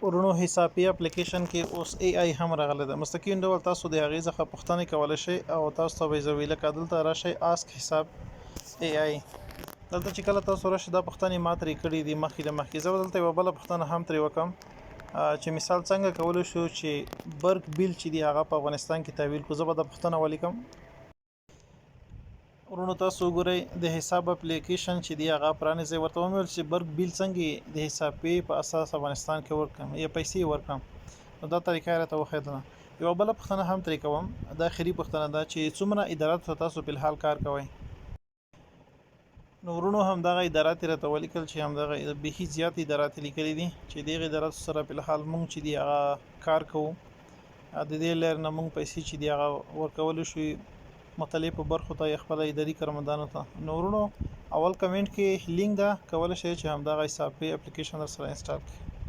ورونو حسابي اپلیکیشن کې اوس ای آی هم راغلی ده. مستقیم ډول تاسو د هغې څخه پوښتنې کولی شئ او تاسو ته به یې زه لکه دلته راشئ آسک حساب ای آی. دلته چې کله تاسو راشئ دا پوښتنې ما ترې کړي دي مخکې زه به دلته یوه بله پوښتنه هم ترې وکړم چې مثال څنګه کولی شو چې برق بیل چې دی هغه په افغانستان کې تحویل کړو. زه به دا پوښتنه ولیکم. ورونو تاسو وګورئ د حساب اپلیکیشن چې دی هغه پرانیزئ. ورته ومې ویل چې برق بیل څنګه د حساب پې په اساس افغانستان کې ورکړم یا پیسې ورکړم. نو دا طریقه یې راته وښودله. یوه بله پوښتنه هم ترې کوم. دا اخري پوښتنه ده چې څومره اداراتو ته تاسو فلحال کار کوئ. نو ورونو همدغه ادارات یې راته ولیکل چې همدغه بیخي زیات ادارات یې لیکلي دي چې دغې اداراتو سره فلحال مونږ چې دی هغه کار کوو. د دې لارې نه مونږ پیسې چې دی هغه ورکولی شو مختلفو برخو ته یا خپل اداري کارمندانو ته. نو ورونو اول کمنټ کې لینک ده کولی شئ چې همدغه حساب پې اپلیکیشن در سره انسټال کړئ.